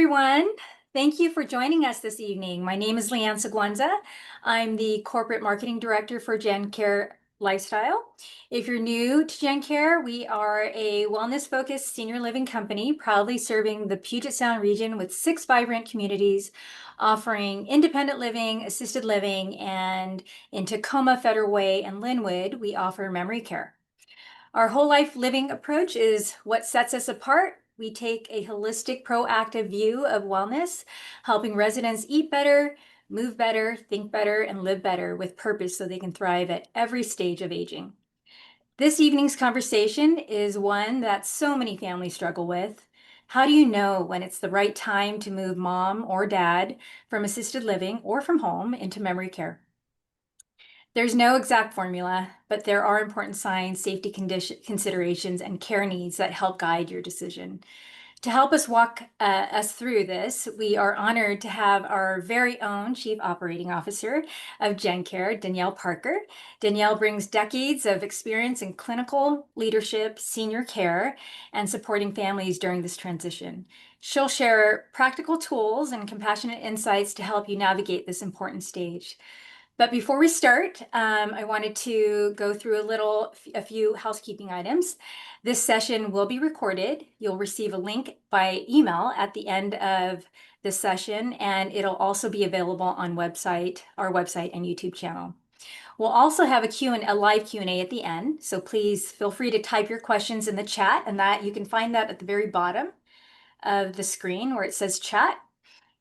everyone. Thank you for joining us this evening. My name is Leanne Seguenza. I'm the Corporate Marketing Director for GenCare Lifestyle. If you're new to GenCare, we are a wellness-focused senior living company proudly serving the Puget Sound region with 6 vibrant communities offering independent living, assisted living, and in Tacoma, Federal Way, and Lynnwood, we offer memory care. Our whole life living approach is what sets us apart. We take a holistic, proactive view of wellness, helping residents eat better, move better, think better, and live better with purpose so they can thrive at every stage of aging. This evening's conversation is one that so many families struggle with. How do you know when it's the right time to move mom or dad from assisted living or from home into memory care? There's no exact formula, but there are important signs, safety considerations, and care needs that help guide your decision. To help us walk us through this, we are honored to have our very own Chief Operating Officer of GenCare, Danielle Parker. Danielle brings decades of experience in clinical leadership, senior care, and supporting families during this transition. She'll share practical tools and compassionate insights to help you navigate this important stage. But before we start, I wanted to go through a few housekeeping items. This session will be recorded. You'll receive a link by email at the end of this session, and it'll also be available on our website and YouTube channel. We'll also have a live Q&A at the end, so please feel free to type your questions in the chat, and that you can find that at the very bottom of the screen where it says chat.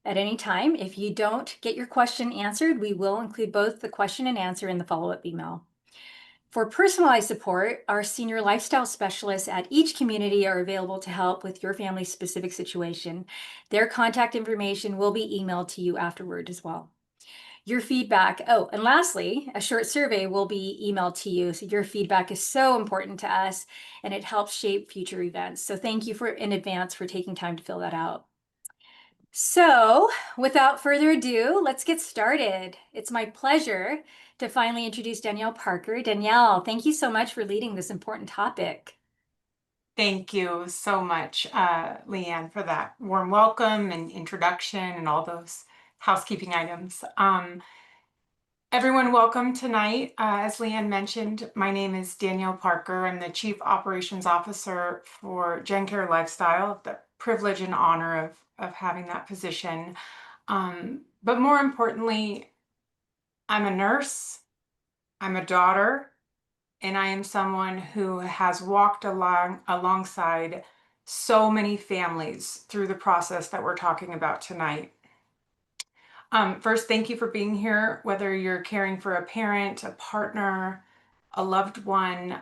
At any time. If you don't get your question answered, we will include both the question and answer in the follow-up email. For personalized support, our senior lifestyle specialists at each community are available to help with your family's specific situation. Their contact information will be emailed to you afterward as well. Your feedback, and lastly, a short survey will be emailed to you. So your feedback is so important to us and it helps shape future events. So thank you in advance for taking time to fill that out. So without further ado, let's get started. It's my pleasure to finally introduce Danielle Parker. Danielle, thank you so much for leading this important topic. Thank you so much, Leanne, for that warm welcome and introduction and all those housekeeping items. Everyone, welcome tonight. As Leanne mentioned, my name is Danielle Parker. I'm the Chief Operations Officer for GenCare Lifestyle, the privilege and honor of having that position. But more importantly, I'm a nurse, I'm a daughter, and I am someone who has walked alongside so many families through the process that we're talking about tonight. First, thank you for being here, whether you're caring for a parent, a partner, a loved one.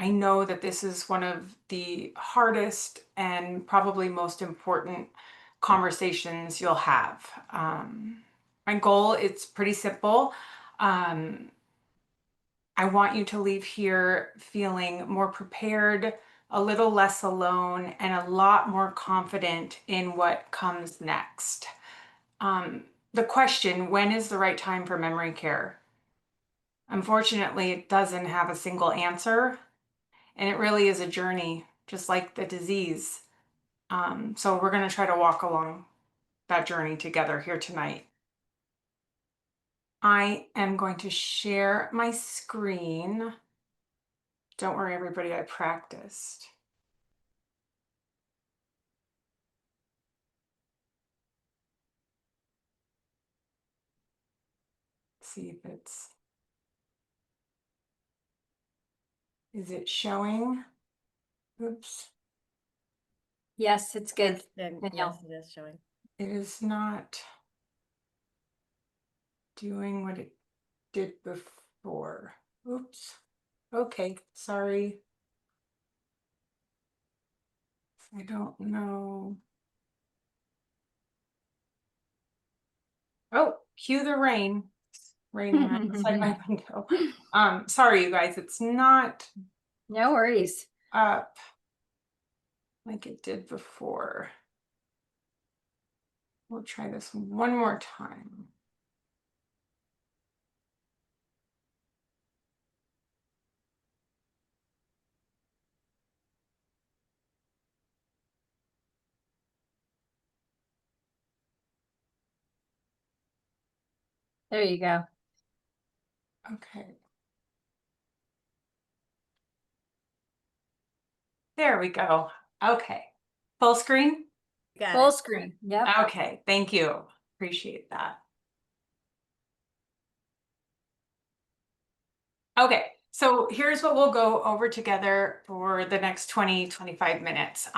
I know that this is one of the hardest and probably most important conversations you'll have. My goal is pretty simple. I want you to leave here feeling more prepared, a little less alone, and a lot more confident in what comes next. The question, when is the right time for memory care? Unfortunately, it doesn't have a single answer, and it really is a journey, just like the disease. So we're going to try to walk along that journey together here tonight. I am going to share my screen. Don't worry, everybody, I practiced. See if is it showing? Oops. Yes, it's good. Danielle. Yes, it is showing. It is not doing what it did before. Oops. Okay, sorry. I don't know. Oh, cue the rain. It's raining right inside my window. Sorry, you guys, it's not No worries. up like it did before. We'll try this one more time. There you go. Okay. There we go. Okay. Full screen? Got Full it. screen. Yep. Okay, thank you. Appreciate that. Okay, so here's what we'll go over together for the next 25 minutes.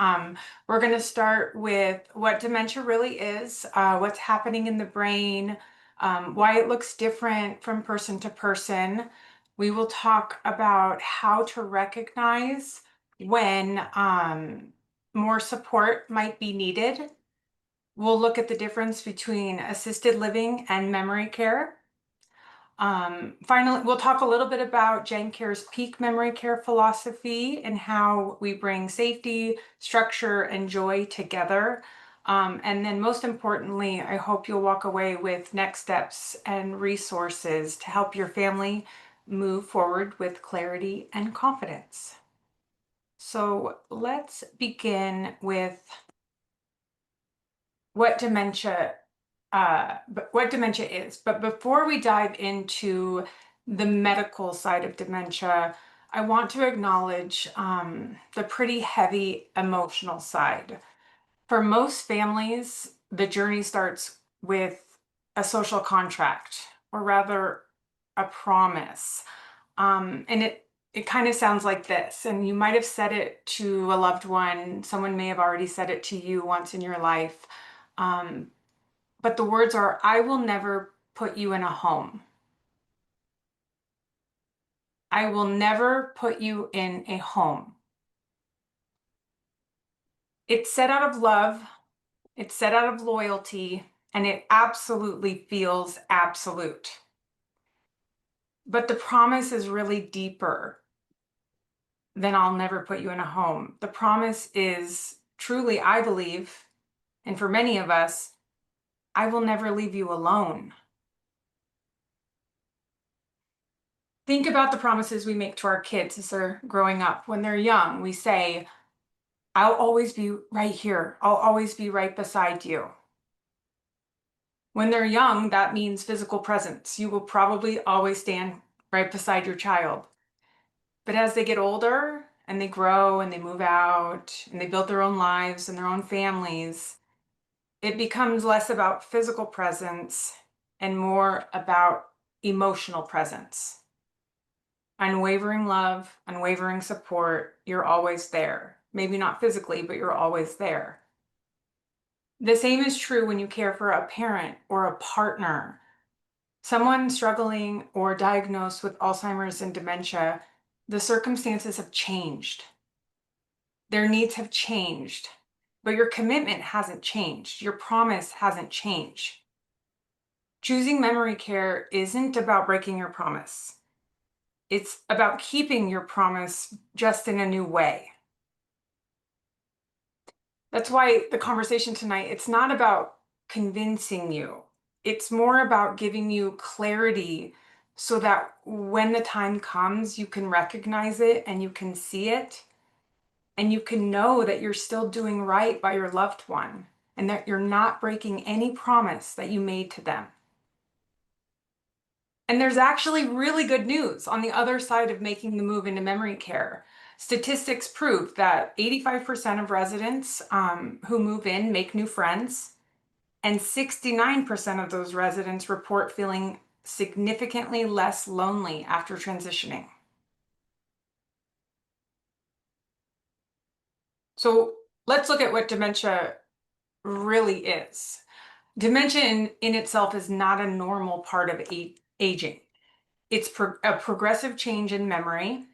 We're going to start with what dementia really is, what's happening in the brain, why it looks different from person to person. We will talk about how to recognize when more support might be needed. We'll look at the difference between assisted living and memory care. Finally, we'll talk a little bit about GenCare's peak memory care philosophy and how we bring safety, structure, and joy together. And then most importantly, I hope you'll walk away with next steps and resources to help your family move forward with clarity and confidence. So let's begin with what dementia is. But before we dive into the medical side of dementia, I want to acknowledge the pretty heavy emotional side. For most families, the journey starts with a social contract, or rather, a promise. And it kind of sounds like this, and you might have said it to a loved one. Someone may have already said it to you once in your life. But the words are, I will never put you in a home. I will never put you in a home. It's said out of love, it's said out of loyalty, and it absolutely feels absolute. But the promise is really deeper than I'll never put you in a home. The promise is truly, I believe, and for many of us, I will never leave you alone. Think about the promises we make to our kids as they're growing up. When they're young, we say, I'll always be right here. I'll always be right beside you. When they're young, that means physical presence. You will probably always stand right beside your child. But as they get older and they grow and they move out and they build their own lives and their own families, it becomes less about physical presence and more about emotional presence. Unwavering love, unwavering support, you're always there. Maybe not physically, but you're always there. The same is true when you care for a parent or a partner. Someone struggling or diagnosed with Alzheimer's and dementia, the circumstances have changed. Their needs have changed, but your commitment hasn't changed. Your promise hasn't changed. Choosing memory care isn't about breaking your promise. It's about keeping your promise just in a new way. That's why the conversation tonight, it's not about convincing you. It's more about giving you clarity so that when the time comes, you can recognize it and you can see it and you can know that you're still doing right by your loved one and that you're not breaking any promise that you made to them. And there's actually really good news on the other side of making the move into memory care. Statistics prove that 85% of residents who move in make new friends, and 69% of those residents report feeling significantly less lonely after transitioning. So let's look at what dementia really is. Dementia in itself is not a normal part of aging. It's a progressive change in memory,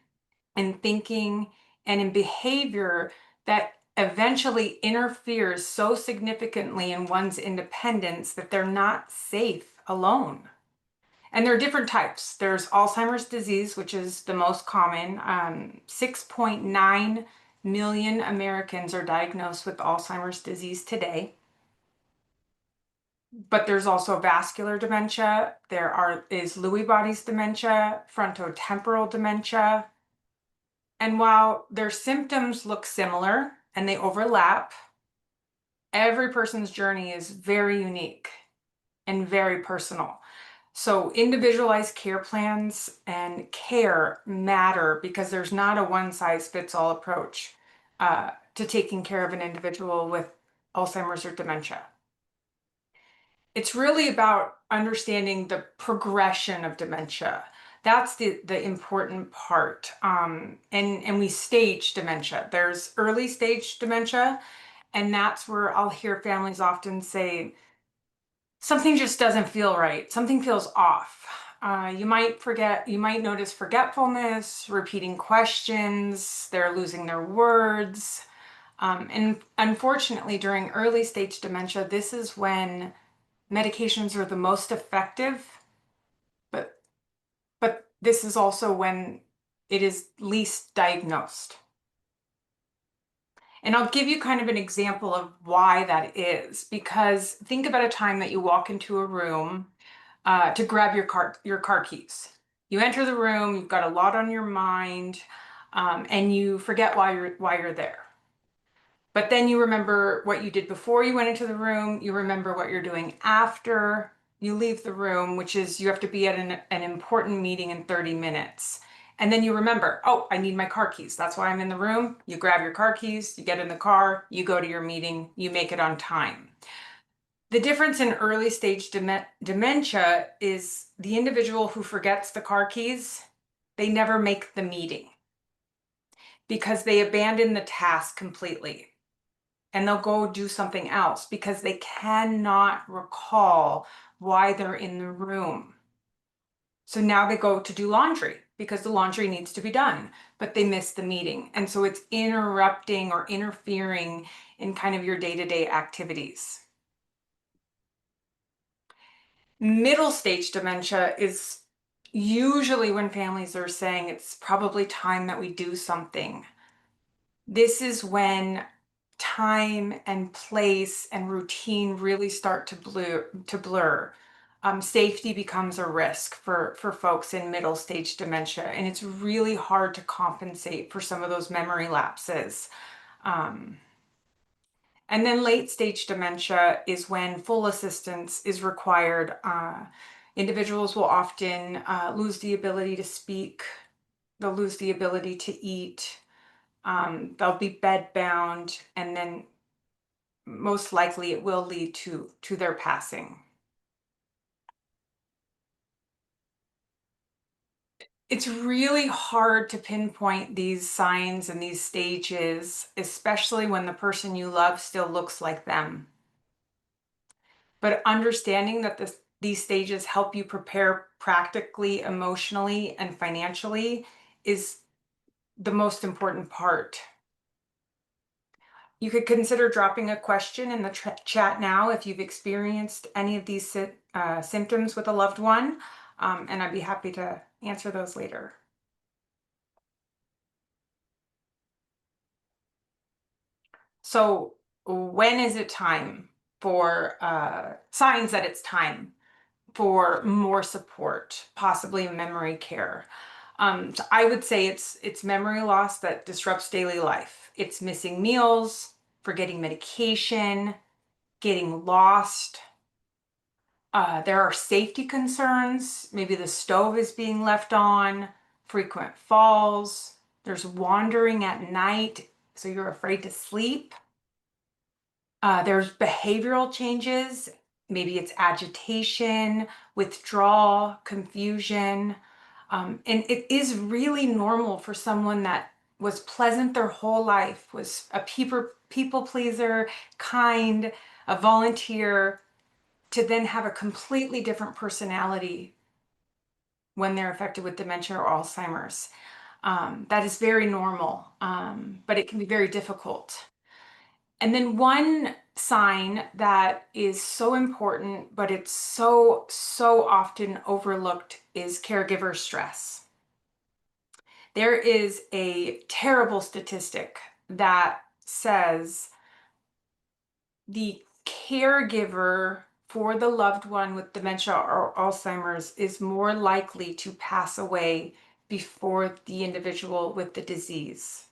in thinking, and in behavior that eventually interferes so significantly in one's independence that they're not safe alone. And there are different types. There's Alzheimer's disease, which is the most common. 6.9 million Americans are diagnosed with Alzheimer's disease today. But there's also vascular dementia. Is Lewy bodies dementia, frontotemporal dementia. And while their symptoms look similar and they overlap, every person's journey is very unique and very personal. So individualized care plans and care matter because there's not a one-size-fits-all approach to taking care of an individual with Alzheimer's or dementia. It's really about understanding the progression of dementia. That's the important part. And we stage dementia. There's early stage dementia, and that's where I'll hear families often say, something just doesn't feel right. Something feels off. You might notice forgetfulness, repeating questions, they're losing their words. And unfortunately, during early stage dementia, this is when medications are the most effective, but this is also when it is least diagnosed. And I'll give you kind of an example of why that is, because think about a time that you walk into a room to grab your car keys. You enter the room, you've got a lot on your mind, and you forget why you're there. But then you remember what you did before you went into the room. You remember what you're doing after you leave the room, which is you have to be at an important meeting in 30 minutes. And then you remember, oh, I need my car keys. That's why I'm in the room. You grab your car keys, you get in the car, you go to your meeting, you make it on time. The difference in early stage dementia is the individual who forgets the car keys, they never make the meeting because they abandon the task completely. And they'll go do something else because they cannot recall why they're in the room. So now they go to do laundry because the laundry needs to be done, but they miss the meeting. And so it's interrupting or interfering in kind of your day-to-day activities. Middle stage dementia is usually when families are saying it's probably time that we do something. This is when time and place and routine really start to blur. Safety becomes a risk for folks in middle stage dementia, and it's really hard to compensate for some of those memory lapses. And then late stage dementia is when full assistance is required. Individuals will often lose the ability to speak, they'll lose the ability to eat, they'll be bedbound, and then most likely it will lead to their passing. It's really hard to pinpoint these signs and these stages, especially when the person you love still looks like them. But understanding that these stages help you prepare practically, emotionally, and financially is the most important part. You could consider dropping a question in the chat now if you've experienced any of these symptoms with a loved one, and I'd be happy to answer those later. So when is it time for signs that it's time for more support, possibly memory care? So I would say it's memory loss that disrupts daily life. It's missing meals, forgetting medication, getting lost. There are safety concerns. Maybe the stove is being left on, frequent falls. There's wandering at night, so you're afraid to sleep. There's behavioral changes. Maybe it's agitation, withdrawal, confusion. And it is really normal for someone that was pleasant their whole life, was a people pleaser, kind, a volunteer, to then have a completely different personality when they're affected with dementia or Alzheimer's. That is very normal, but it can be very difficult. And then one sign that is so important, but it's so often overlooked, is caregiver stress. There is a terrible statistic that says the caregiver for the loved one with dementia or Alzheimer's is more likely to pass away before the individual with the disease.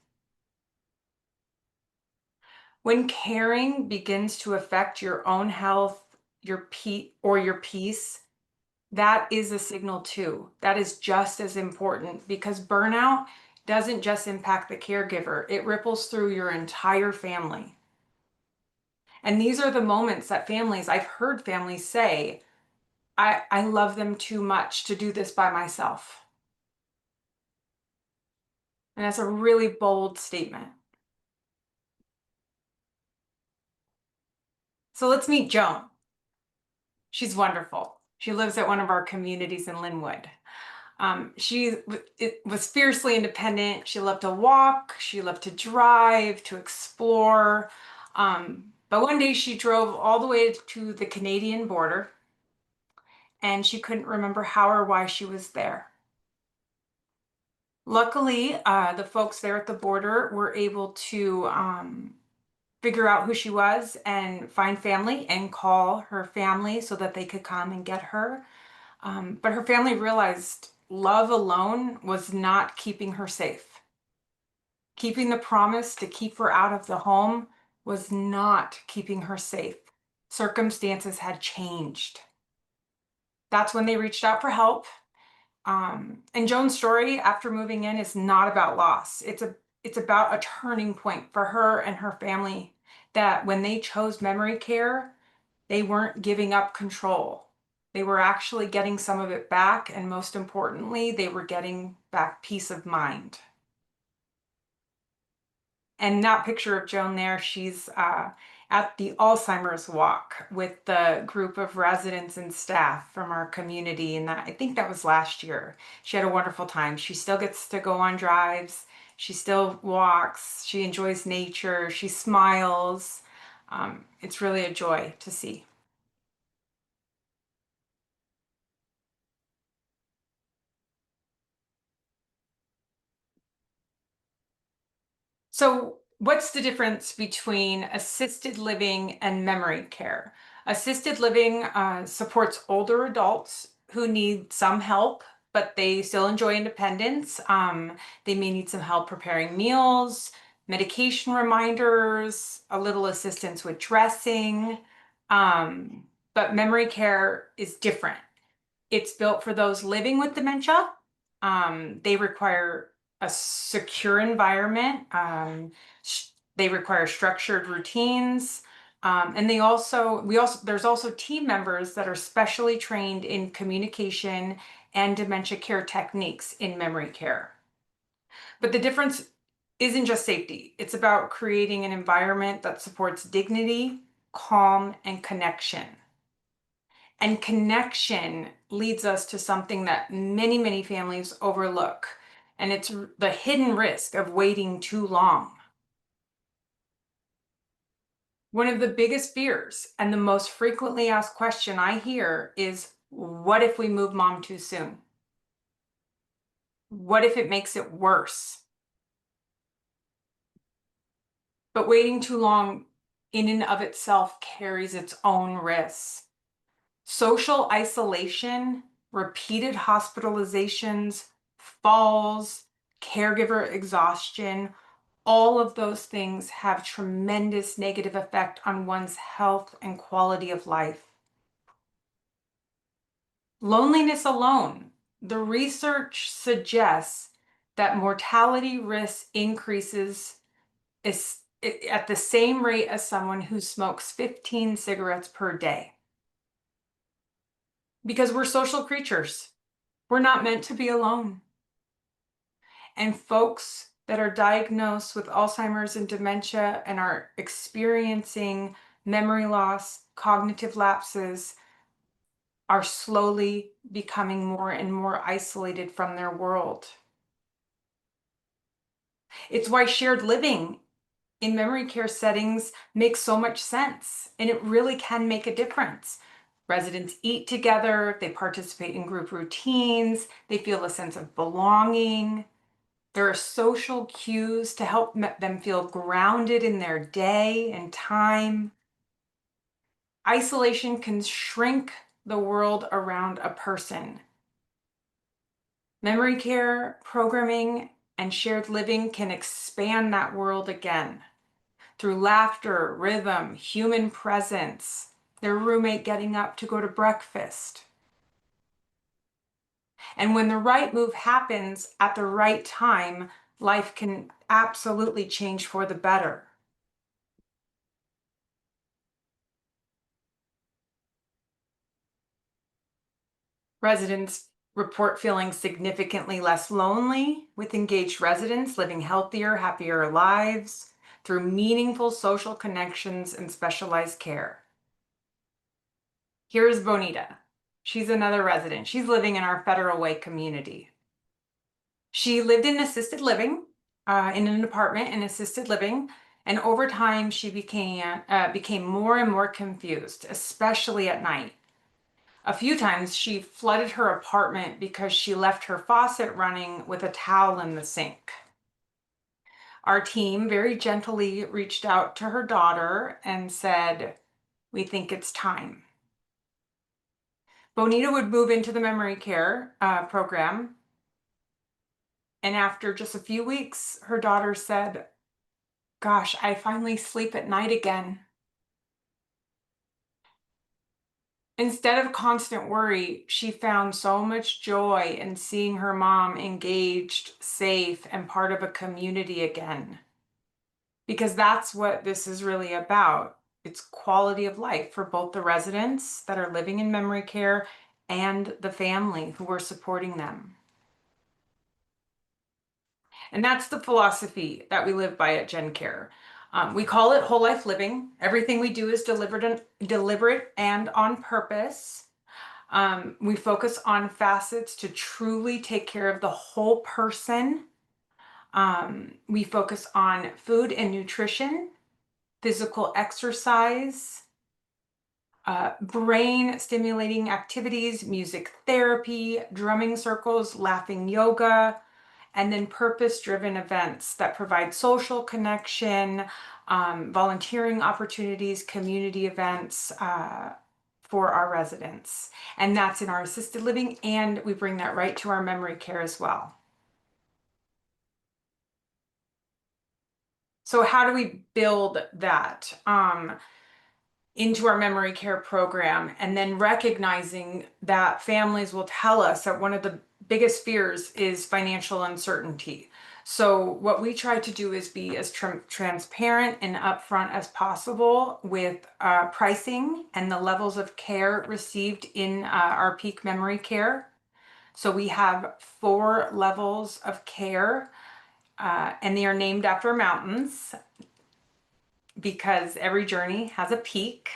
When caring begins to affect your own health, your peace, that is a signal too. That is just as important because burnout doesn't just impact the caregiver, it ripples through your entire family. And these are the moments that I've heard families say, I love them too much to do this by myself. And that's a really bold statement. So let's meet Joan. She's wonderful. She lives at one of our communities in Lynnwood. She was fiercely independent. She loved to walk. She loved to drive, to explore. But one day she drove all the way to the Canadian border and she couldn't remember how or why she was there. Luckily, the folks there at the border were able to figure out who she was and find family and call her family so that they could come and get her. But her family realized love alone was not keeping her safe. Keeping the promise to keep her out of the home was not keeping her safe. Circumstances had changed. That's when they reached out for help. And Joan's story after moving in is not about loss. It's about a turning point for her and her family, that when they chose memory care, they weren't giving up control. They were actually getting some of it back, and most importantly, they were getting back peace of mind. And that picture of Joan there, she's at the Alzheimer's walk with the group of residents and staff from our community. And I think that was last year. She had a wonderful time. She still gets to go on drives. She still walks. She enjoys nature. She smiles. It's really a joy to see. So, what's the difference between assisted living and memory care? Assisted living supports older adults who need some help, but they still enjoy independence. They may need some help preparing meals, medication reminders, a little assistance with dressing. But memory care is different. It's built for those living with dementia. They require a secure environment. They require structured routines. And there's also team members that are specially trained in communication and dementia care techniques in memory care. But the difference isn't just safety. It's about creating an environment that supports dignity, calm, and connection. And connection leads us to something that many, many families overlook, and it's the hidden risk of waiting too long. One of the biggest fears and the most frequently asked question I hear is, what if we move mom too soon? What if it makes it worse? But waiting too long in and of itself carries its own risks. Social isolation, repeated hospitalizations, falls, caregiver exhaustion, all of those things have tremendous negative effect on one's health and quality of life. Loneliness alone, the research suggests that mortality risk increases at the same rate as someone who smokes 15 cigarettes per day. Because we're social creatures. We're not meant to be alone. And folks that are diagnosed with Alzheimer's and dementia and are experiencing memory loss, cognitive lapses, are slowly becoming more and more isolated from their world. It's why shared living in memory care settings makes so much sense, and it really can make a difference. Residents eat together, they participate in group routines, they feel a sense of belonging. There are social cues to help them feel grounded in their day and time. Isolation can shrink the world around a person. Memory care, programming, and shared living can expand that world again through laughter, rhythm, human presence, their roommate getting up to go to breakfast. And when the right move happens at the right time, life can absolutely change for the better. Residents report feeling significantly less lonely, with engaged residents living healthier, happier lives through meaningful social connections and specialized care. Here's Bonita. She's another resident. She's living in our Federal Way community. She lived in assisted living, in an apartment in assisted living, and over time she became more and more confused, especially at night. A few times she flooded her apartment because she left her faucet running with a towel in the sink. Our team very gently reached out to her daughter and said, "We think it's time." Bonita would move into the memory care program. And after just a few weeks, her daughter said, "Gosh, I finally sleep at night again." Instead of constant worry, she found so much joy in seeing her mom engaged, safe, and part of a community again. Because that's what this is really about. It's quality of life for both the residents that are living in memory care and the family who are supporting them. And that's the philosophy that we live by at GenCare. We call it whole life living. Everything we do is deliberate and on purpose. We focus on facets to truly take care of the whole person. We focus on food and nutrition, physical exercise, brain stimulating activities, music therapy, drumming circles, laughing yoga, and then purpose-driven events that provide social connection, volunteering opportunities, community events for our residents. And that's in our assisted living, and we bring that right to our memory care as well. So how do we build that into our memory care program, and then recognizing that families will tell us that one of the biggest fears is financial uncertainty. So what we try to do is be as transparent and upfront as possible with pricing and the levels of care received in our peak memory care. So we have 4 levels of care, and they are named after mountains because every journey has a peak.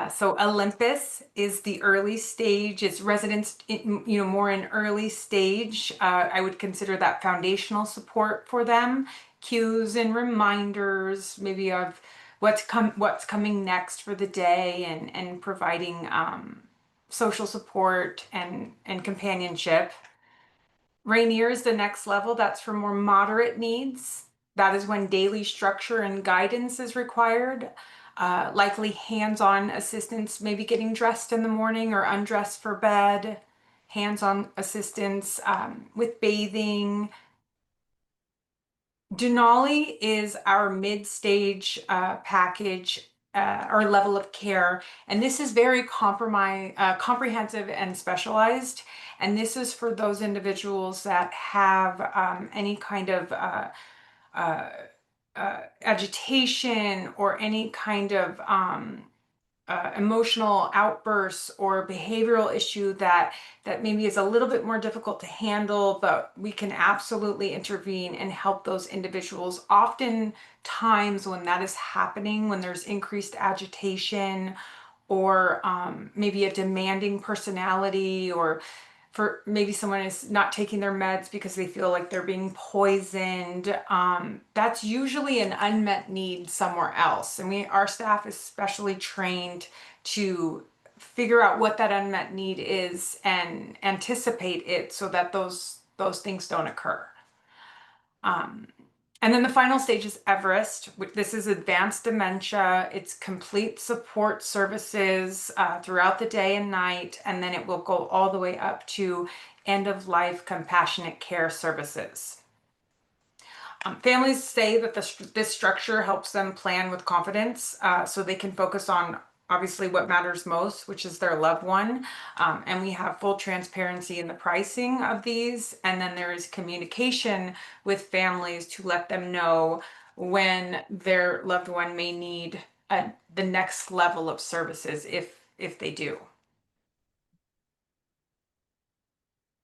So Olympus is the early stage. It's residents, more in early stage. I would consider that foundational support for them, cues and reminders, maybe of what's coming next for the day, and providing social support and companionship. Rainier is the next level. That's for more moderate needs. That is when daily structure and guidance is required. Likely hands-on assistance, maybe getting dressed in the morning or undressed for bed. Hands-on assistance with bathing. Denali is our mid-stage package or level of care, and this is very comprehensive and specialized. And this is for those individuals that have any kind of agitation or any kind of emotional outbursts or behavioral issue that maybe is a little bit more difficult to handle, but we can absolutely intervene and help those individuals. Oftentimes when that is happening, when there's increased agitation or maybe a demanding personality, or for maybe someone is not taking their meds because they feel like they're being poisoned, that's usually an unmet need somewhere else. And our staff is specially trained to figure out what that unmet need is and anticipate it so that those things don't occur. And then the final stage is Everest. This is advanced dementia. It's complete support services throughout the day and night, and then it will go all the way up to end-of-life compassionate care services. Families say that this structure helps them plan with confidence so they can focus on obviously what matters most, which is their loved one. And we have full transparency in the pricing of these. And then there is communication with families to let them know when their loved one may need the next level of services if they do.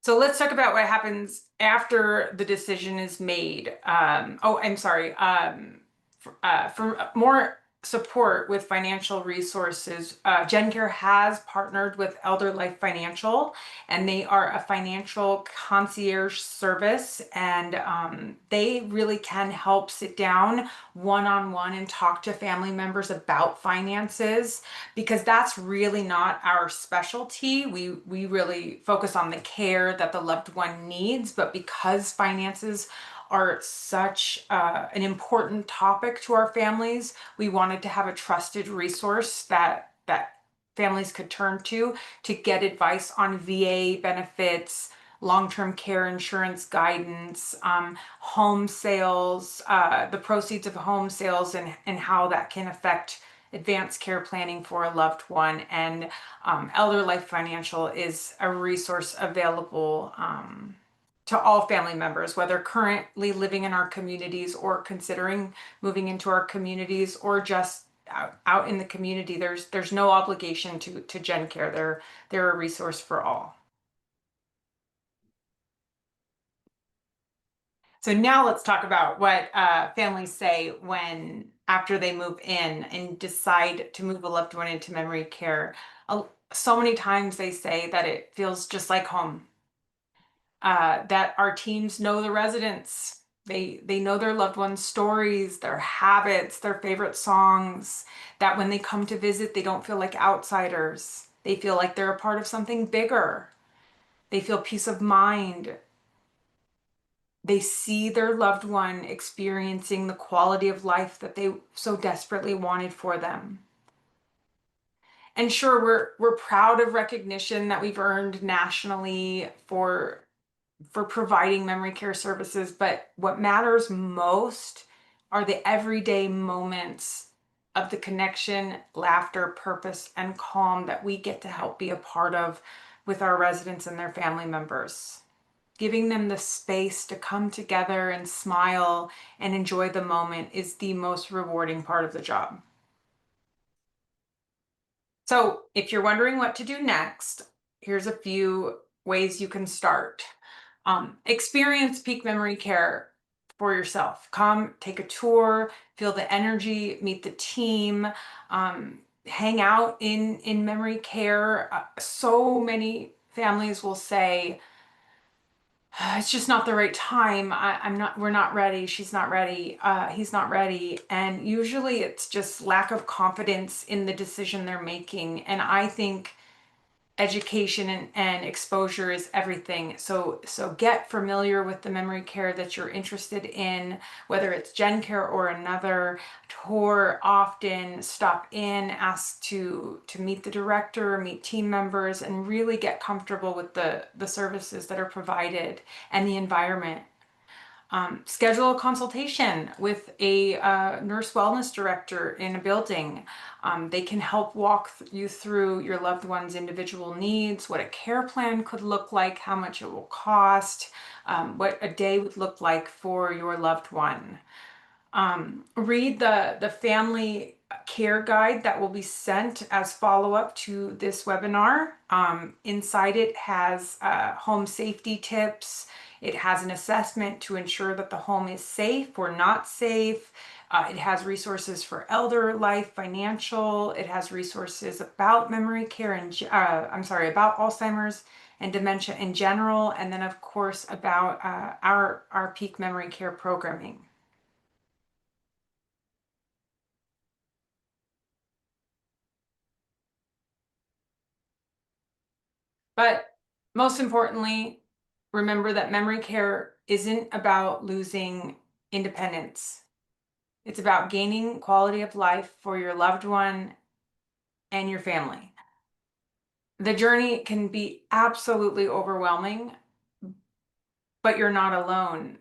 So let's talk about what happens after the decision is made. Oh, I'm sorry. For more support with financial resources, GenCare has partnered with Elder Life Financial, and they are a financial concierge service, and they really can help sit down one-on-one and talk to family members about finances, because that's really not our specialty. We really focus on the care that the loved one needs, but because finances are such an important topic to our families, we wanted to have a trusted resource that families could turn to get advice on VA benefits, long-term care insurance guidance, home sales, the proceeds of home sales, and how that can affect advanced care planning for a loved one. And Elder Life Financial is a resource available to all family members, whether currently living in our communities or considering moving into our communities, or just out in the community. There's no obligation to GenCare. They're a resource for all. So now let's talk about what families say when after they move in and decide to move a loved one into memory care. So many times they say that it feels just like home. That our teams know the residents. They know their loved ones' stories, their habits, their favorite songs, that when they come to visit, they don't feel like outsiders. They feel like they're a part of something bigger. They feel peace of mind. They see their loved one experiencing the quality of life that they so desperately wanted for them. And sure, we're proud of recognition that we've earned nationally for providing memory care services, but what matters most are the everyday moments of the connection, laughter, purpose, and calm that we get to help be a part of with our residents and their family members. Giving them the space to come together and smile and enjoy the moment is the most rewarding part of the job. So if you're wondering what to do next, here's a few ways you can start. Experience peak memory care for yourself. Come, take a tour, feel the energy, meet the team, hang out in memory care. So many families will say, it's just not the right time. We're not ready. She's not ready. He's not ready. And usually it's just lack of confidence in the decision they're making. And I think education and exposure is everything. So get familiar with the memory care that you're interested in, whether it's GenCare or another. Tour often, stop in, ask to meet the director, meet team members, and really get comfortable with the services that are provided and the environment. Schedule a consultation with a nurse wellness director in a building. They can help walk you through your loved one's individual needs, what a care plan could look like, how much it will cost, what a day would look like for your loved one. Read the family care guide that will be sent as follow-up to this webinar. Inside it has home safety tips. It has an assessment to ensure that the home is safe or not safe. It has resources for elder life, financial. It has resources about memory care and about Alzheimer's and dementia in general, and then of course about our peak memory care programming. But most importantly, remember that memory care isn't about losing independence. It's about gaining quality of life for your loved one and your family. The journey can be absolutely overwhelming, but you're not alone.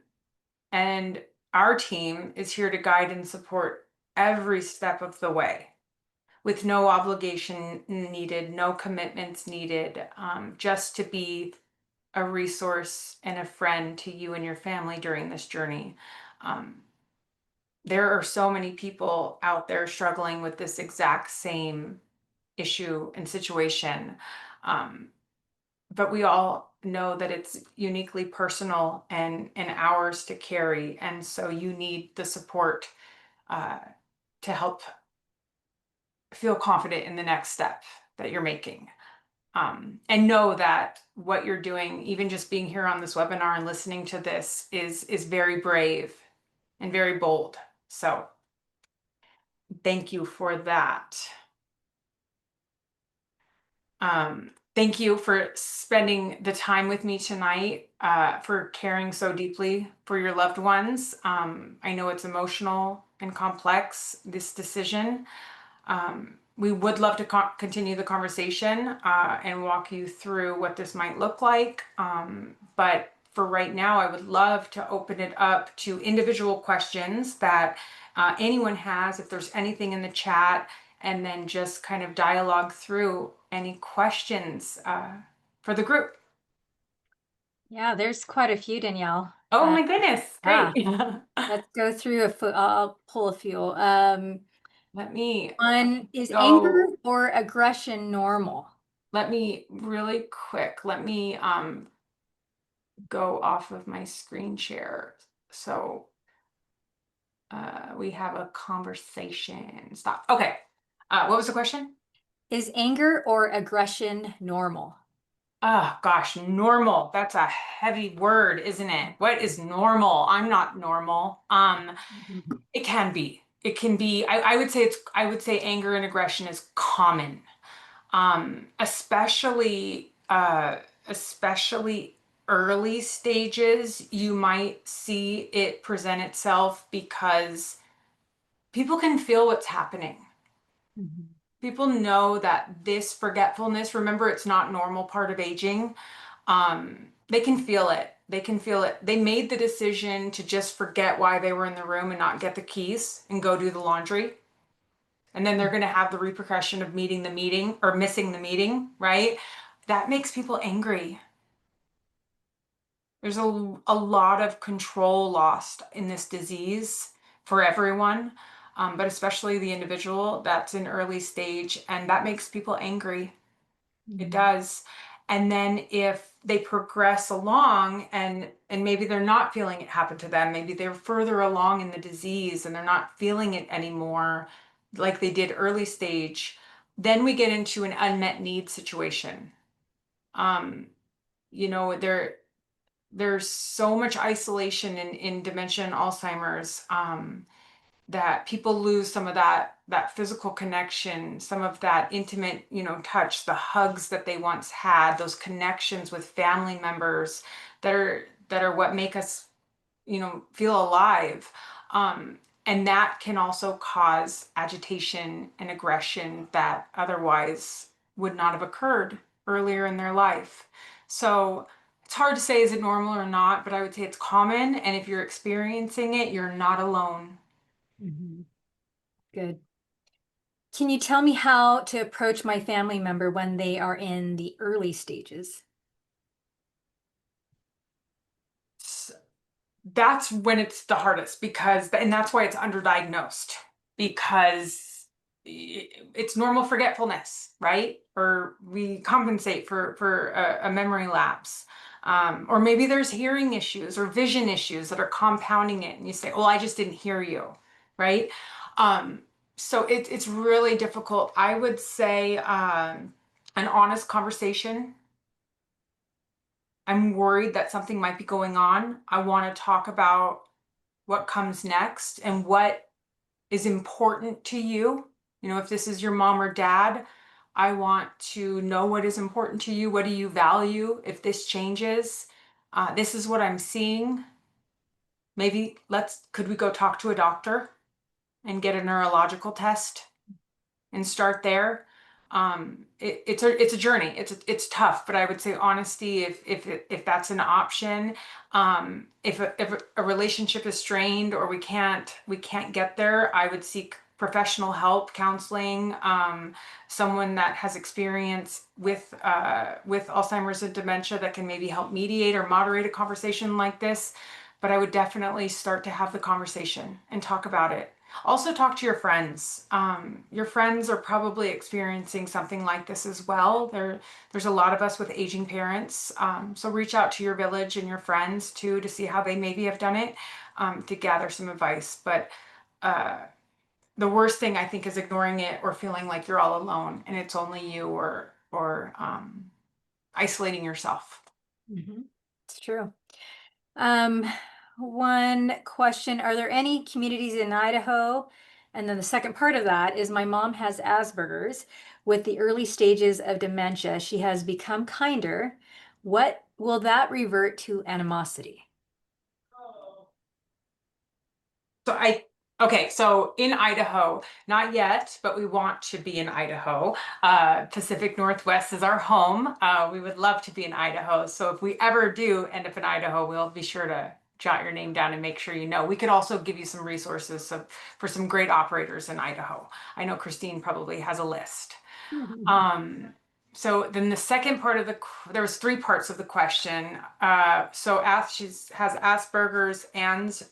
And our team is here to guide and support every step of the way. with no obligation needed, no commitments needed, just to be a resource and a friend to you and your family during this journey. There are so many people out there struggling with this exact same issue and situation. But we all know that it's uniquely personal and ours to carry. And so you need the support to help feel confident in the next step that you're making. And know that what you're doing, even just being here on this webinar and listening to this, is very brave and very bold. So thank you for that. Thank you for spending the time with me tonight, for caring so deeply for your loved ones. I know it's emotional and complex, this decision. We would love to continue the conversation and walk you through what this might look like. But for right now, I would love to open it up to individual questions that anyone has, if there's anything in the chat, and then just kind of dialogue through any questions for the group. Yeah, there's quite a few, Danielle. Oh my goodness, great. Let's go through I'll pull a few. Let me One, is anger go. or aggression normal? Let me really quick. Let me go off of my screen share. So we have a conversation. Stop. Okay. What was the question? Is anger or aggression normal? Oh gosh, normal. That's a heavy word, isn't it? What is normal? I'm not normal. It can be. It can be. I would say I would say anger and aggression is common. Especially especially early stages, you might see it present itself because people can feel what's happening. People know that this forgetfulness, remember, it's not normal part of aging. They can feel it. They can feel it. They made the decision to just forget why they were in the room and not get the keys and go do the laundry. And then they're going to have the repercussion of meeting the meeting or missing the meeting, right? That makes people angry. There's a lot of control lost in this disease for everyone, but especially the individual that's in early stage, and that makes people angry. It does. And then if they progress along and maybe they're not feeling it happen to them, maybe they're further along in the disease and they're not feeling it anymore like they did early stage, then we get into an unmet need situation. You know, there's so much isolation in dementia and Alzheimer's, that people lose some of that physical connection, some of that intimate, touch, the hugs that they once had, those connections with family members that are what make us, feel alive. And that can also cause agitation and aggression that otherwise would not have occurred earlier in their life. So it's hard to say, is it normal or not, but I would say it's common. And if you're experiencing it, you're not alone. Good. Can you tell me how to approach my family member when they are in the early stages? That's when it's the hardest and that's why it's underdiagnosed, because it's normal forgetfulness, right? Or we compensate for a memory lapse. Or maybe there's hearing issues or vision issues that are compounding it. And you say, well, I just didn't hear you, right? So it's really difficult. I would say an honest conversation. I'm worried that something might be going on. I want to talk about what comes next and what is important to you. If this is your mom or dad, I want to know what is important to you. What do you value? If this changes, this is what I'm seeing. Maybe could we go talk to a doctor and get a neurological test and start there? It's a journey. It's tough, but I would say honesty, if that's an option. If a relationship is strained or we can't get there, I would seek professional help, counseling, someone that has experience with Alzheimer's and dementia that can maybe help mediate or moderate a conversation like this. But I would definitely start to have the conversation and talk about it. Also talk to your friends. Your friends are probably experiencing something like this as well. There's a lot of us with aging parents. So reach out to your village and your friends too to see how they maybe have done it, to gather some advice. But the worst thing I think is ignoring it or feeling like you're all alone and it's only you, or isolating yourself. It's true. Um, one question, are there any communities in Idaho? And then the second part of that is my mom has Asperger's with the early stages of dementia. She has become kinder. What will that revert to animosity? So okay, so in Idaho, not yet, but we want to be in Idaho. Pacific Northwest is our home. We would love to be in Idaho. So if we ever do end up in Idaho, we'll be sure to jot your name down and make sure you know. We could also give you some resources for some great operators in Idaho. I know Christine probably has a list. So then the second part of there was three parts of the question. So she has Asperger's and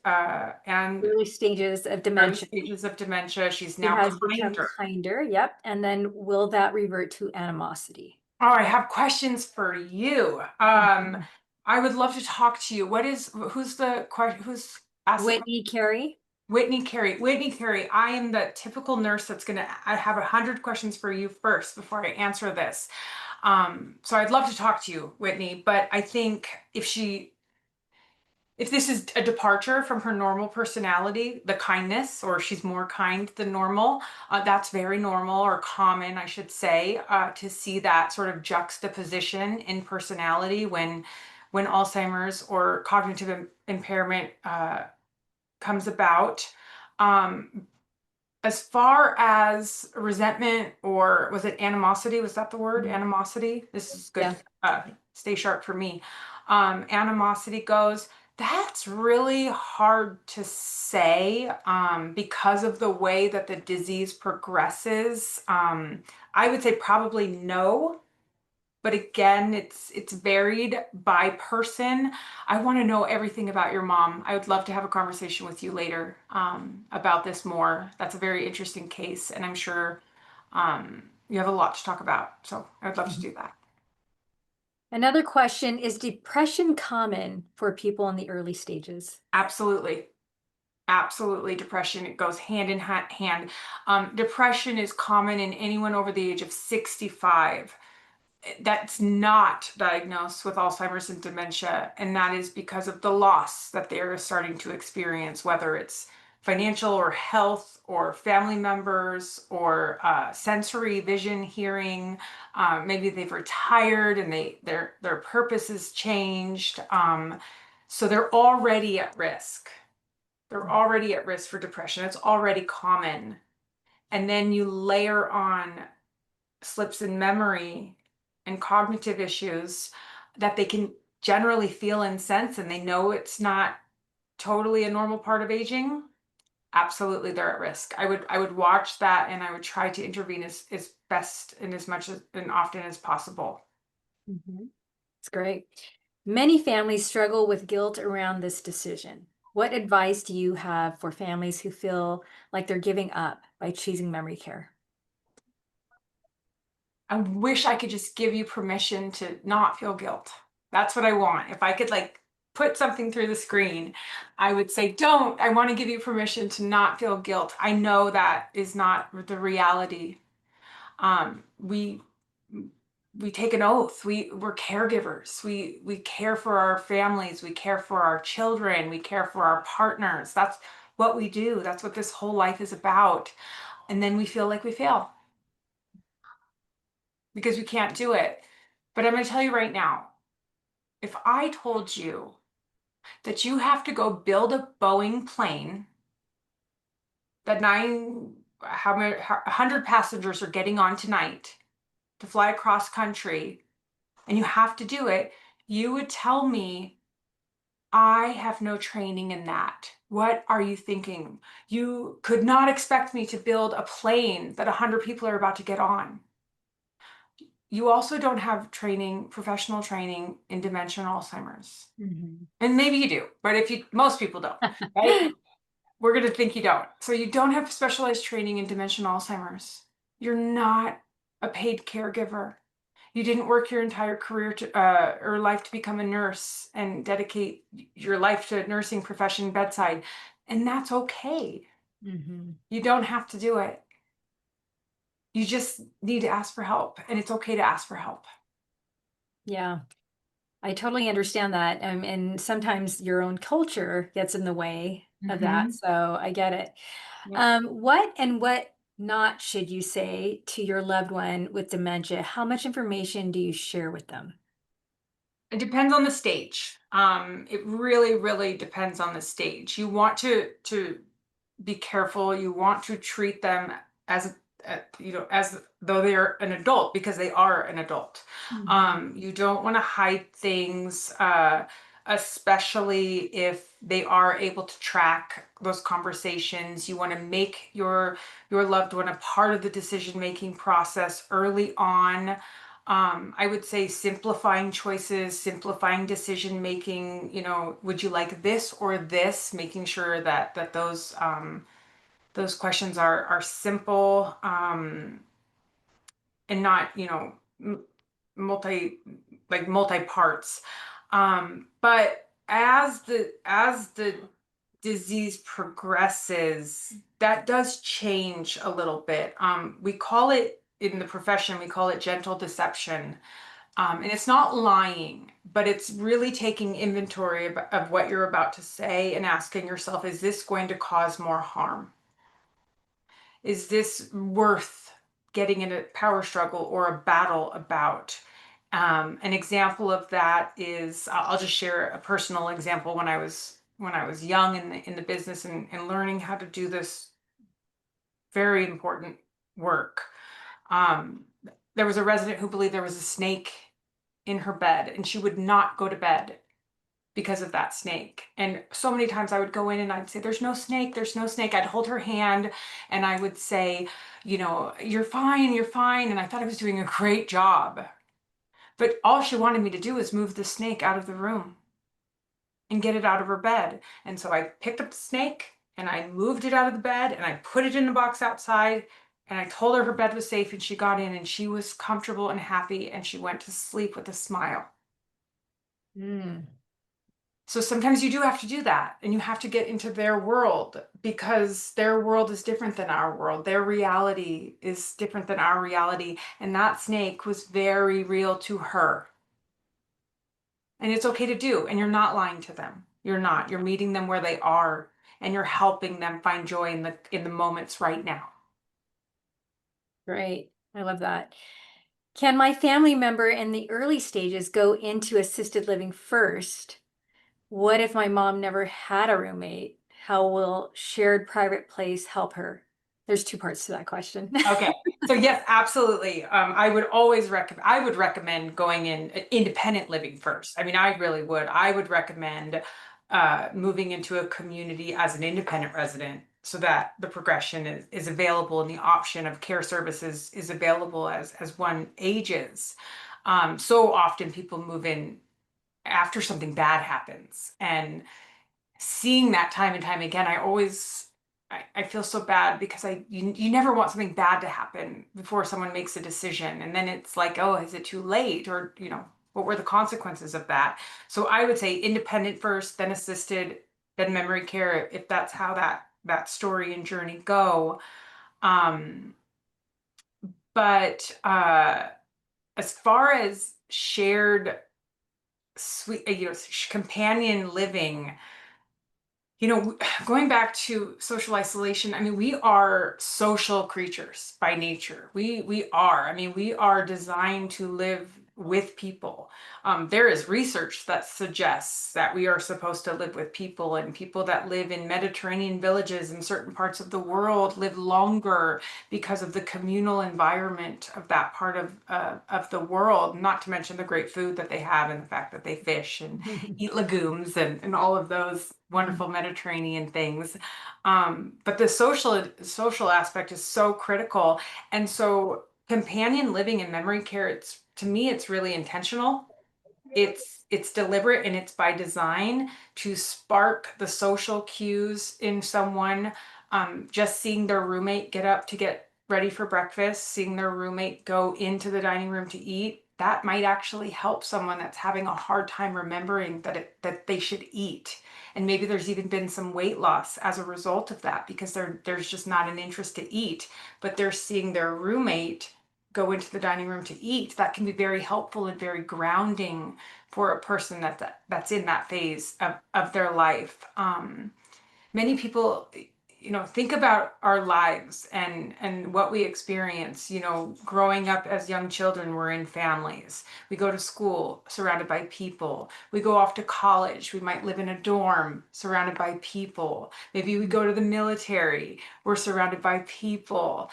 Early stages of early dementia. stages of dementia. She's She now has become kinder. kinder. Yep. And then will that revert to animosity? Oh, I have questions for you. Mhm. I would love to talk to you. Who's the question? Who's asked the question? Whitney Carey. Whitney Carey. Whitney Carey, I am the typical nurse I have 100 questions for you first before I answer this. So I'd love to talk to you, Whitney, but I think if this is a departure from her normal personality, the kindness, or she's more kind than normal, that's very normal or common, I should say, to see that sort of juxtaposition in personality when Alzheimer's or cognitive impairment comes about. As far as resentment, or was it animosity? Was that the word? Mhm. Animosity? This is good. Yeah. Stay sharp for me. Animosity goes, that's really hard to say, because of the way that the disease progresses. I would say probably no. But again, it's varied by person. I want to know everything about your mom. I would love to have a conversation with you later, about this more. That's a very interesting case, and I'm sure you have a lot to talk about. So I would love to Mhm. do that. Another question, is depression common for people in the early stages? Absolutely. Absolutely, depression, it goes hand in hand. Depression is common in anyone over the age of 65 that's not diagnosed with Alzheimer's and dementia, and that is because of the loss that they're starting to experience, whether it's financial or health or family members or sensory, vision, hearing. Maybe they've retired and their purpose has changed. So they're already at risk. They're already at risk for depression. It's already common. And then you layer on slips in memory and cognitive issues that they can generally feel and sense, and they know it's not totally a normal part of aging. Absolutely, they're at risk. I would watch that, and I would try to intervene as best and as much as and often as possible. Mhm. It's great. Many families struggle with guilt around this decision. What advice do you have for families who feel like they're giving up by choosing memory care? I wish I could just give you permission to not feel guilt. That's what I want. If I could like put something through the screen, I would say, don't. I want to give you permission to not feel guilt. I know that is not the reality. Um, we we take an oath. We're caregivers. We care for our families. We care for our children. We care for our partners. That's what we do. That's what this whole life is about. And then we feel like we fail because we can't do it. But I'm going to tell you right now, if I told you that you have to go build a Boeing plane that how many, 100 passengers are getting on tonight to fly across country, and you have to do it, you would tell me I have no training in that. What are you thinking? You could not expect me to build a plane that 100 people are about to get on. You also don't have training, professional training in dementia and Alzheimer's. Mhm. And maybe you do, but most people don't, right? We're going to think you don't. So you don't have specialized training in dementia and Alzheimer's. You're not a paid caregiver. You didn't work your entire career or life to become a nurse and dedicate your life to nursing profession bedside. And that's okay. Mhm. You don't have to do it. You just need to ask for help, and it's okay to ask for help. Yeah, I totally understand that. And sometimes your own culture gets in the way of that. Hmm. So I get it. Yeah. What not should you say to your loved one with dementia? How much information do you share with them? It depends on the stage. It really, really depends on the stage. You want to be careful. You want to treat them as as though they are an adult, because they are an adult. Mhm. You don't want to hide things, especially if they are able to track those conversations. You want to make your loved one a part of the decision making process early on. I would say simplifying choices, simplifying decision making. Would you like this or this? Making sure that those questions are simple, and not multi multi parts. But as the disease progresses, that does change a little bit. We call it in the profession, we call it gentle deception. And it's not lying, but it's really taking inventory of what you're about to say and asking yourself, is this going to cause more harm? Is this worth getting in a power struggle or a battle about? An example of that is, I'll just share a personal example. When I was young in the business, and learning how to do this very important work. Um, there was a resident who believed there was a snake in her bed, and she would not go to bed because of that snake. And so many times I would go in and I'd say, "There's no snake, there's no snake." I'd hold her hand and I would say, "You're fine, you're fine." And I thought I was doing a great job. But all she wanted me to do was move the snake out of the room and get it out of her bed. And so I picked up the snake and I moved it out of the bed and I put it in the box outside. And I told her her bed was safe, and she got in and she was comfortable and happy, and she went to sleep with a smile. Mm, So sometimes you do have to do that, and you have to get into their world, because their world is different than our world. Their reality is different than our reality. And that snake was very real to her. And it's okay to do. And you're not lying to them. You're not. You're meeting them where they are, and you're helping them find joy in the moments right now. great. I love that. Can my family member in the early stages go into assisted living first? What if my mom never had a roommate? How will shared private place help her? There's two parts to that question. Okay. So yes, absolutely. I would recommend going in independent living first. I mean, I really would. I would recommend moving into a community as an independent resident, so that the progression is available and the option of care services is available as one ages. So often people move in after something bad happens, and seeing that time and time again, I feel so bad, because you never want something bad to happen before someone makes a decision. And then it's like, oh, is it too late? Or, what were the consequences of that? So I would say independent first, then assisted, then memory care, if that's how that story and journey go. Um, but as far as shared sweet, companion living, going back to social isolation, I mean, we are social creatures by nature. We are. I mean, we are designed to live with people. There is research that suggests that we are supposed to live with people, and people that live in Mediterranean villages in certain parts of the world live longer because of the communal environment of that part of the world, not to mention the great food that they have and the fact that they fish and eat legumes and all of those wonderful Mediterranean things. But the social aspect is so critical. And so companion living and memory care, it's to me, it's really intentional. It's deliberate, and it's by design to spark the social cues in someone. Just seeing their roommate get up to get ready for breakfast, seeing their roommate go into the dining room to eat, that might actually help someone that's having a hard time remembering that they should eat. And maybe there's even been some weight loss as a result of that because there's just not an interest to eat, but they're seeing their roommate go into the dining room to eat. That can be very helpful and very grounding for a person that's in that phase of their life. Many people, think about our lives and what we experience. Growing up as young children, we're in families. We go to school surrounded by people. We go off to college. We might live in a dorm surrounded by people. Maybe we go to the military. We're surrounded by people.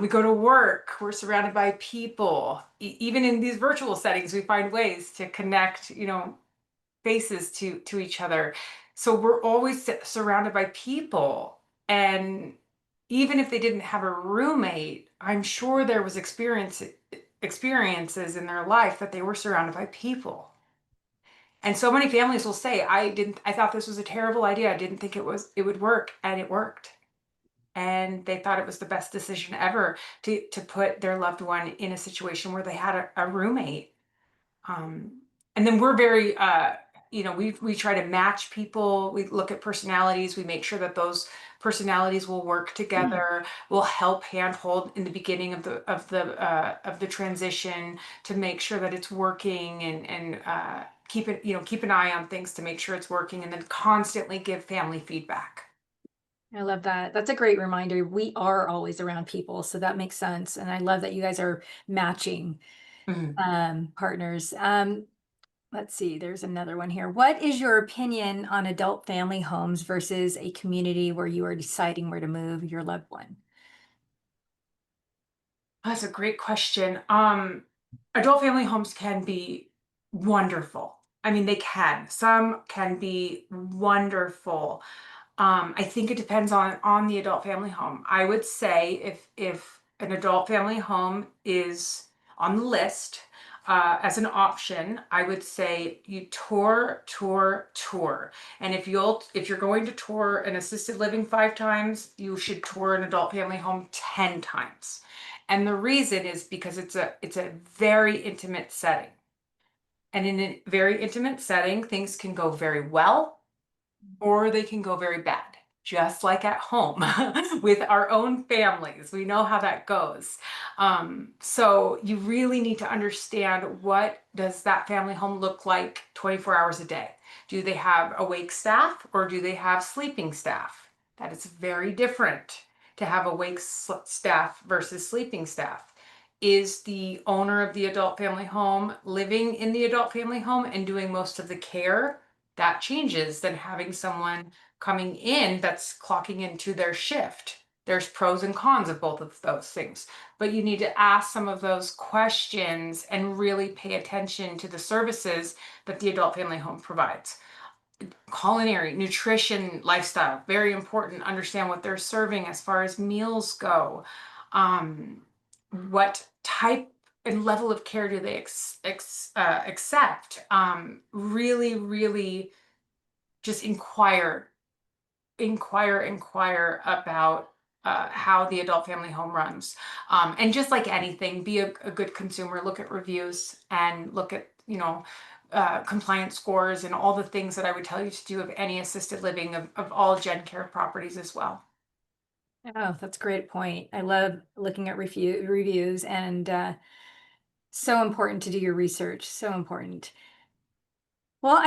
We go to work. We're surrounded by people. Even in these virtual settings, we find ways to connect, faces to each other. So we're always surrounded by people. And even if they didn't have a roommate, I'm sure there was experiences in their life that they were surrounded by people. And so many families will say, I thought this was a terrible idea. I didn't think it would work, and it worked. And they thought it was the best decision ever to put their loved one in a situation where they had a roommate. um, and then we're very, we try to match people. We look at personalities. We make sure that those personalities will work together. We'll help handhold in the beginning of the transition to make sure that it's working, and keep an eye on things to make sure it's working, and then constantly give family feedback. I love that. That's a great reminder. We are always around people, so that makes sense. And I love that you guys are matching Mhm. partners. Let's see, there's another one here. What is your opinion on adult family homes versus a community where you are deciding where to move your loved one? That's a great question. Adult family homes can be wonderful. I mean, they can. Some can be wonderful. I think it depends on the adult family home. I would say if an adult family home is on the list as an option, I would say you tour, tour, tour. And if you're going to tour an assisted living 5 times, you should tour an adult family home 10 times. And the reason is because it's a very intimate setting. And in a very intimate setting, things can go very well or they can go very bad, just like at home with our own families. We know how that goes. So you really need to understand, what does that family home look like 24 hours a day? Do they have awake staff or do they have sleeping staff? That is very different to have awake staff versus sleeping staff. Is the owner of the adult family home living in the adult family home and doing most of the care? That changes than having someone coming in that's clocking into their shift. There's pros and cons of both of those things, but you need to ask some of those questions and really pay attention to the services that the adult family home provides. Culinary, nutrition, lifestyle, very important. Understand what they're serving as far as meals go. Um, what type and level of care do they accept? Really, really just inquire about how the adult family home runs. And just like anything, be a good consumer. Look at reviews and look at, compliance scores and all the things that I would tell you to do of any assisted living, of all GenCare properties as well. Oh, that's a great point. I love looking at reviews, and so important to do your research. So important. Well,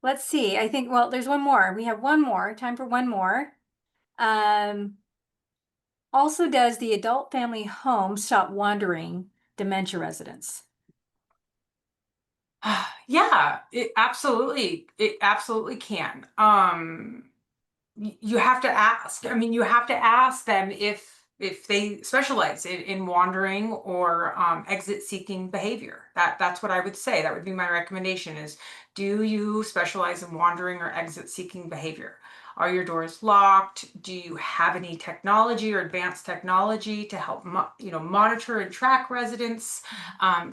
let's see. Well, there's one more. We have one more. Time for one more. Um, Also, does the adult family home stop wandering dementia residents? Yeah, it absolutely can. You have to ask. I mean, you have to ask them if they specialize in wandering or exit seeking behavior. That's what I would say. That would be my recommendation is, do you specialize in wandering or exit seeking behavior? Are your doors locked? Do you have any technology or advanced technology to help monitor and track residents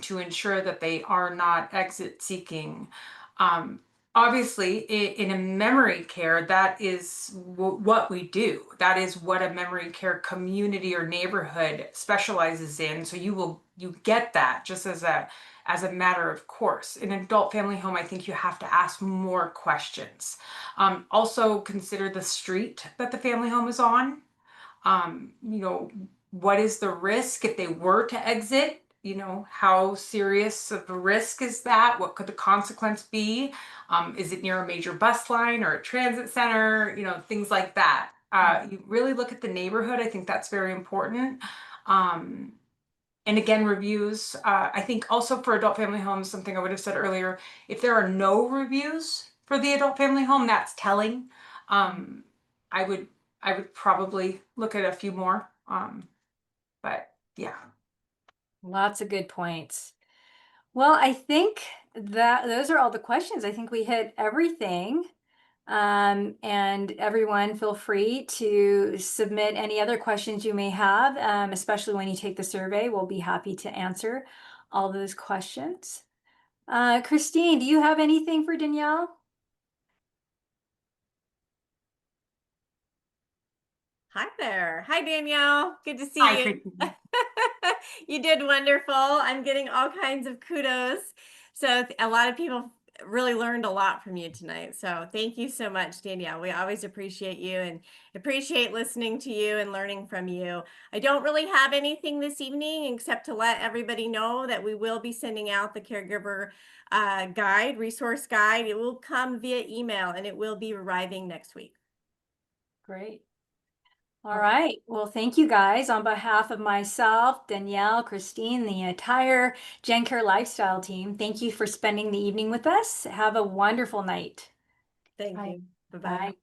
to ensure that they are not exit seeking? Um, Obviously, in a memory care, that is what we do. That is what a memory care community or neighborhood specializes in. So you get that just as a matter of course. In an adult family home, I think you have to ask more questions. Also consider the street that the family home is on. You know, what is the risk if they were to exit? You know, how serious of a risk is that? What could the consequence be? Is it near a major bus line or a transit center? You know, things like that. You really look at the neighborhood. I think that's very important. Um, and again, reviews. I think also for adult family homes, something I would have said earlier, if there are no reviews for the adult family home, that's telling. Um, I would I would probably look at a few more. But yeah. Lots of good points. Well, I think that those are all the questions. I think we hit everything. And everyone, feel free to submit any other questions you may have, especially when you take the survey. We'll be happy to answer all those questions. Christine, do you have anything for Danielle? Hi there. Hi, Danielle. Good to Hi, see you. Christine. You did wonderful. I'm getting all kinds of kudos. So a lot of people really learned a lot from you tonight. So thank you so much, Danielle. We always appreciate you and appreciate listening to you and learning from you. I don't really have anything this evening except to let everybody know that we will be sending out the caregiver guide, resource guide. It will come via email and it will be arriving next week. Great. All Okay. right. Well, thank you guys. On behalf of myself, Danielle, Christine, the entire GenCare Lifestyle team, thank you for spending the evening with us. Have a wonderful night. Thank Hi. you. Bye-bye. Bye.